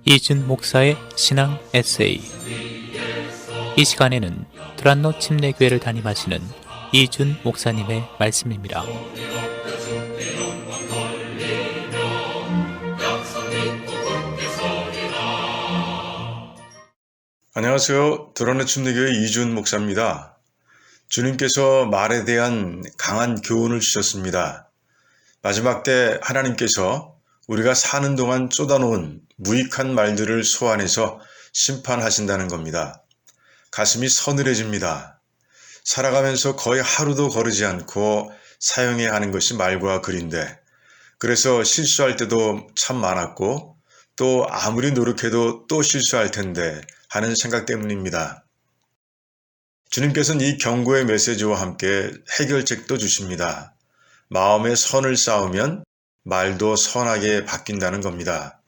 이준 목사의 신앙 에세이. 이 시간에는 드란노 침례교회를 담임하시는 이준 목사님의 말씀입니다. 안녕하세요. 드란노 침례교회 이준 목사입니다. 주님께서 말에 대한 강한 교훈을 주셨습니다. 마지막 때 하나님께서 우리가 사는 동안 쏟아놓은 무익한 말들을 소환해서 심판하신다는 겁니다. 가슴이 서늘해집니다. 살아가면서 거의 하루도 거르지 않고 사용해야 하는 것이 말과 글인데, 그래서 실수할 때도 참 많았고, 또 아무리 노력해도 또 실수할 텐데 하는 생각 때문입니다. 주님께서는 이 경고의 메시지와 함께 해결책도 주십니다. 마음에 선을 쌓으면 말도 선하게 바뀐다는 겁니다.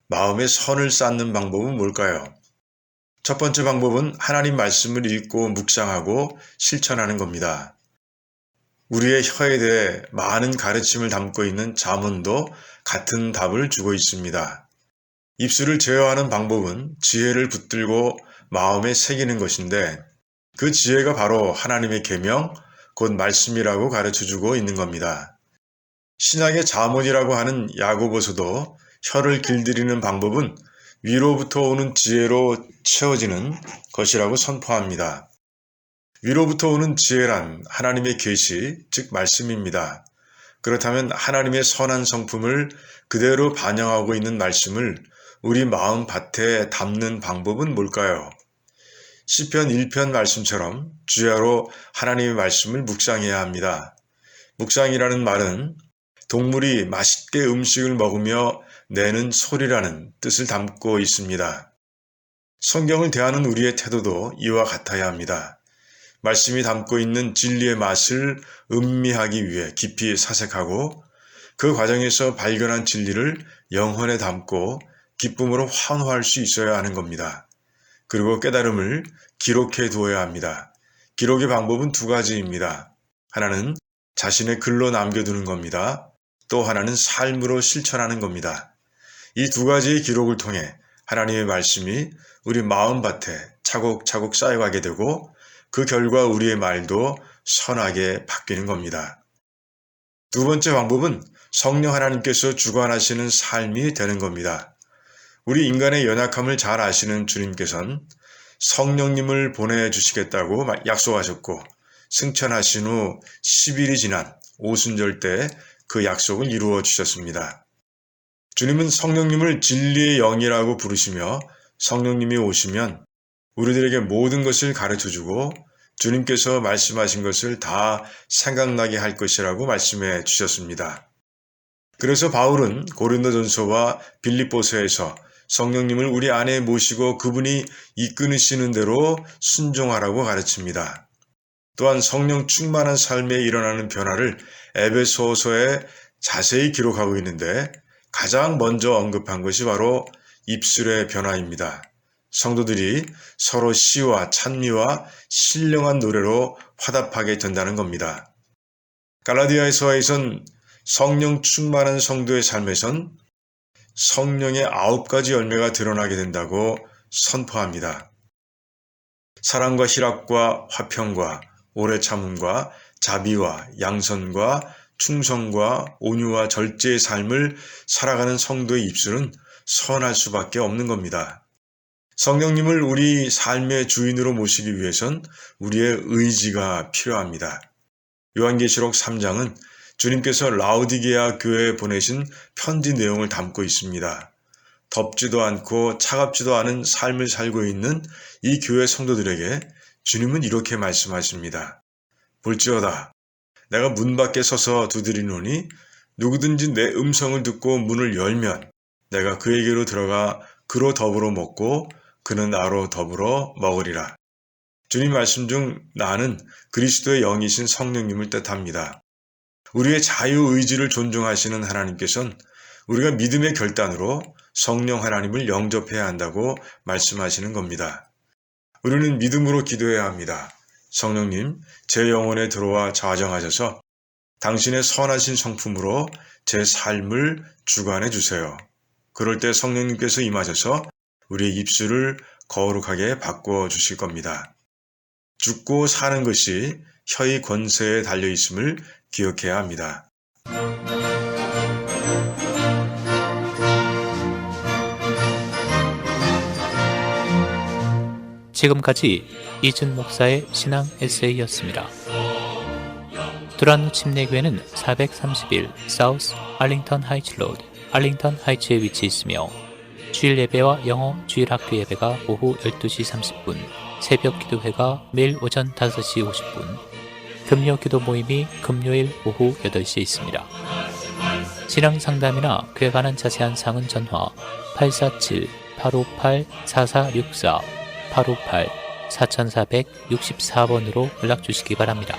마음에 선을 쌓는 방법은 뭘까요? 첫 번째 방법은 하나님 말씀을 읽고 묵상하고 실천하는 겁니다. 우리의 혀에 대해 많은 가르침을 담고 있는 잠언도 같은 답을 주고 있습니다. 입술을 제어하는 방법은 지혜를 붙들고 마음에 새기는 것인데, 그 지혜가 바로 하나님의 계명, 곧 말씀이라고 가르쳐주고 있는 겁니다. 신약의 잠언이라고 하는 야고보서도 혀를 길들이는 방법은 위로부터 오는 지혜로 채워지는 것이라고 선포합니다. 위로부터 오는 지혜란 하나님의 계시, 즉 말씀입니다. 그렇다면 하나님의 선한 성품을 그대로 반영하고 있는 말씀을 우리 마음 밭에 담는 방법은 뭘까요? 시편 1편 말씀처럼 주야로 하나님의 말씀을 묵상해야 합니다. 묵상이라는 말은 동물이 맛있게 음식을 먹으며 내는 소리라는 뜻을 담고 있습니다. 성경을 대하는 우리의 태도도 이와 같아야 합니다. 말씀이 담고 있는 진리의 맛을 음미하기 위해 깊이 사색하고, 그 과정에서 발견한 진리를 영혼에 담고 기쁨으로 환호할 수 있어야 하는 겁니다. 그리고 깨달음을 기록해 두어야 합니다. 기록의 방법은 두 가지입니다. 하나는 자신의 글로 남겨두는 겁니다. 또 하나는 삶으로 실천하는 겁니다. 이 두 가지의 기록을 통해 하나님의 말씀이 우리 마음밭에 차곡차곡 쌓여가게 되고, 그 결과 우리의 말도 선하게 바뀌는 겁니다. 두 번째 방법은 성령 하나님께서 주관하시는 삶이 되는 겁니다. 우리 인간의 연약함을 잘 아시는 주님께서는 성령님을 보내주시겠다고 약속하셨고, 승천하신 후 10일이 지난 오순절 때 그 약속을 이루어 주셨습니다. 주님은 성령님을 진리의 영이라고 부르시며, 성령님이 오시면 우리들에게 모든 것을 가르쳐주고 주님께서 말씀하신 것을 다 생각나게 할 것이라고 말씀해 주셨습니다. 그래서 바울은 고린도전서와 빌립보서에서 성령님을 우리 안에 모시고 그분이 이끄시는 대로 순종하라고 가르칩니다. 또한 성령 충만한 삶에 일어나는 변화를 에베소서에 자세히 기록하고 있는데, 가장 먼저 언급한 것이 바로 입술의 변화입니다. 성도들이 서로 시와 찬미와 신령한 노래로 화답하게 된다는 겁니다. 갈라디아서에선 성령 충만한 성도의 삶에선 성령의 9가지 열매가 드러나게 된다고 선포합니다. 사랑과 희락과 화평과 오래 참음과 자비와 양선과 충성과 온유와 절제의 삶을 살아가는 성도의 입술은 선할 수밖에 없는 겁니다. 성령님을 우리 삶의 주인으로 모시기 위해선 우리의 의지가 필요합니다. 요한계시록 3장은 주님께서 라오디게아 교회에 보내신 편지 내용을 담고 있습니다. 덥지도 않고 차갑지도 않은 삶을 살고 있는 이 교회 성도들에게 주님은 이렇게 말씀하십니다. 볼지어다, 내가 문 밖에 서서 두드리노니 누구든지 내 음성을 듣고 문을 열면 내가 그에게로 들어가 그로 더불어 먹고 그는 나로 더불어 먹으리라. 주님 말씀 중 나는 그리스도의 영이신 성령님을 뜻합니다. 우리의 자유의지를 존중하시는 하나님께서는 우리가 믿음의 결단으로 성령 하나님을 영접해야 한다고 말씀하시는 겁니다. 우리는 믿음으로 기도해야 합니다. 성령님, 제 영혼에 들어와 좌정하셔서 당신의 선하신 성품으로 제 삶을 주관해 주세요. 그럴 때 성령님께서 임하셔서 우리의 입술을 거룩하게 바꿔 주실 겁니다. 죽고 사는 것이 혀의 권세에 달려 있음을 기억해야 합니다. 지금까지 이준 목사의 신앙 에세이였습니다. 두란노 침례교회는 431 사우스 알링턴 하이츠 로드, 알링턴 하이츠에 위치해 있으며 주일 예배와 영어 주일 학교 예배가 오후 12시 30분, 새벽 기도회가 매일 오전 5시 50분, 금요 기도 모임이 금요일 오후 8시에 있습니다. 신앙 상담이나 그에 관한 자세한 사항은 전화 847-858-4464, 858-4464번으로 연락 주시기 바랍니다.